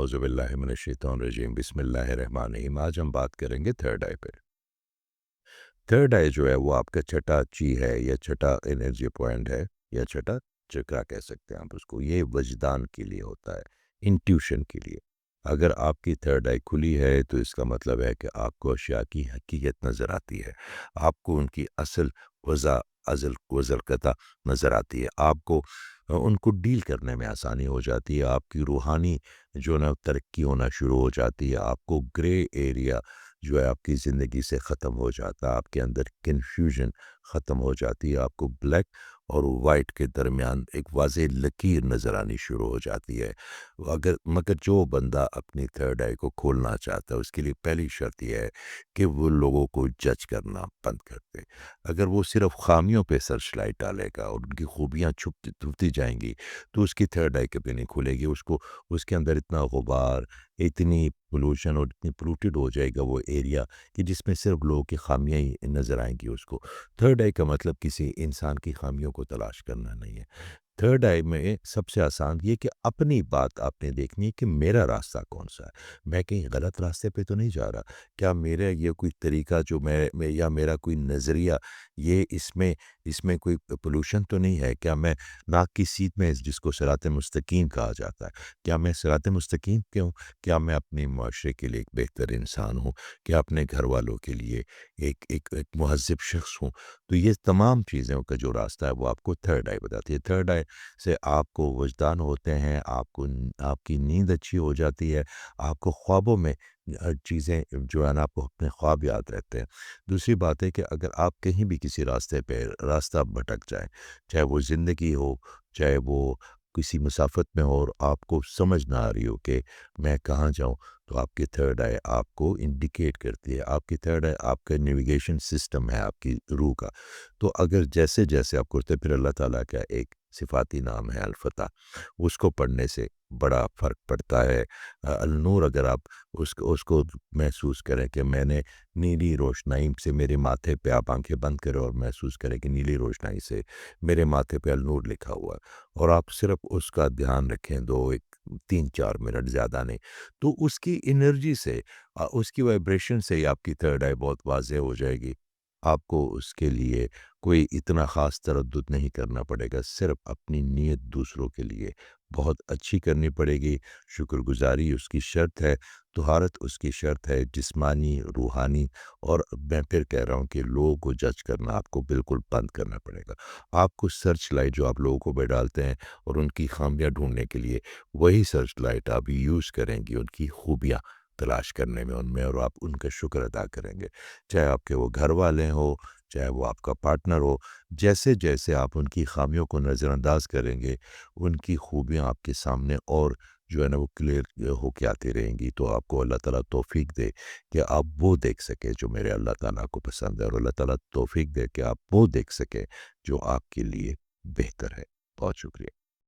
अऊज़ु बिल्लाहि मिनश्शैतानिर्रजीम बिस्मिल्लाहिर्रहमानिर्रहीम। आज हम बात करेंगे थर्ड आई पे। थर्ड आई जो है वो आपका छठा ची है या छठा एनर्जी पॉइंट है या छठा चक्रा कह सकते हैं आप उसको। ये वजदान के लिए होता है, इंट्यूशन के लिए। अगर आपकी थर्ड आई खुली है तो इसका मतलब है कि आपको अशिया की हकीकत नज़र आती है, आपको उनकी असल वज़ा अज़ल वज़लकता नज़र आती है, आपको उनको डील करने में आसानी हो जाती है, आपकी रूहानी जो है ना तरक्की होना शुरू हो जाती है, आपको ग्रे एरिया जो है आपकी ज़िंदगी से ख़त्म हो जाता है, आपके अंदर कन्फ्यूजन ख़त्म हो जाती है, आपको ब्लैक और वाइट के दरमियान एक वाज़ेह लकीर नज़र आनी शुरू हो जाती है। अगर मगर जो बंदा अपनी थर्ड आई को खोलना चाहता है उसके लिए पहली शर्त यह है कि वो लोगों को जज करना बंद कर दे। अगर वो सिर्फ़ ख़ामियों पे सर्च लाइट डालेगा और उनकी खूबियाँ छुपती जाएँगी तो उसकी थर्ड आई कभी नहीं खुलेगी। उसको उसके अंदर इतना गुबार, इतनी पोल्यूशन और इतनी पोल्यूटेड हो जाएगा वो एरिया कि जिसमें सिर्फ लोगों की खामियां ही नज़र आएंगी उसको। थर्ड आई का मतलब किसी इंसान की खामियों को तलाश करना नहीं है। थर्ड आई में सबसे आसान ये कि अपनी बात आपने देखनी है कि मेरा रास्ता कौन-सा है? मैं कहीं गलत रास्ते पे तो नहीं जा रहा? क्या मेरा ये कोई तरीका जो मैं या मेरा कोई नज़रिया ये इसमें इसमें कोई पॉल्यूशन तो नहीं है? क्या मैं नाक की सीध में जिसको सिरात मुस्तकीम कहा जाता है, क्या मैं सिरात मुस्तकीम पे हूँ? क्या मैं अपने मुआशरे के लिए एक बेहतर इंसान हूँ? क्या अपने घरवालों के लिए एक एक एक मुहज़्ज़ब शख़्स हूँ? तो ये तमाम चीज़ों का जो रास्ता है वो आपको थर्ड आई बताती है। थर्ड आई से आपको वजदान होते हैं, आपको आपकी नींद अच्छी हो जाती है, आपको ख्वाबों में चीज़ें जो है ना आपको अपने ख्वाब याद रहते हैं। दूसरी बात है कि अगर आप कहीं भी किसी रास्ते पे रास्ता भटक जाएँ, चाहे वो ज़िंदगी हो, चाहे वो किसी मुसाफ़त में हो और आपको समझ ना आ रही हो कि मैं कहाँ जाऊँ, तो आपकी थर्ड आई आपको इंडिकेट करती है। आपकी थर्ड आई आपका नेविगेशन सिस्टम है आपकी रूह का। तो अगर जैसे-जैसे आप करते फिर अल्लाह ताला का एक सिफ़ाती नाम है अल-फ़तह, उसको पढ़ने से बड़ा फ़र्क पड़ता है। अल-नूर अगर आप उसको उसको महसूस करें कि मैंने नीली रोशनाई से मेरे माथे पे आप आँखें बंद करें और महसूस करें कि नीली रोशनाई से मेरे माथे पे अल-नूर लिखा हुआ है और आप सिर्फ़ उसका ध्यान रखें 2 एक 3-4 मिनट ज़्यादा नहीं, तो उसकी एनर्जी से उसकी वाइब्रेशन से ही आपकी थर्ड आई बहुत वाज़ेह हो जाएगी। आपको उसके लिए कोई इतना ख़ास तरद्दुद नहीं करना पड़ेगा, सिर्फ़ अपनी नीयत दूसरों के लिए बहुत अच्छी करनी पड़ेगी। शुक्रगुज़ारी उसकी शर्त है, तुहारत उसकी शर्त है, जिस्मानी, रूहानी और मैं फिर कह रहा हूँ कि लोगों को जज करना आपको बिल्कुल बंद करना पड़ेगा। आपको सर्च लाइट जो आप लोगों को पे डालते हैं और उनकी ख़ामियाँ ढूँढने के लिए, वही सर्च लाइट आप यूज़ करेंगी उनकी खूबियाँ तलाश करने में उनमें और आप उनका शुक्र अदा करेंगे। चाहे आपके वो घर वाले हों, चाहे वो आपका पार्टनर हो, जैसे-जैसे आप उनकी ख़ामियों को नज़रअंदाज़ करेंगे, उनकी खूबियाँ आपके सामने और जो है ना वो क्लियर होके आती रहेंगी। तो आपको अल्लाह ताला तौफ़ीक दे कि आप वो देख सकें जो मेरे अल्लाह ताला को पसंद है और अल्लाह ताला तौफ़ीक दे कि आप वो देख सकें जो आपके लिए बेहतर है। बहुत शुक्रिया।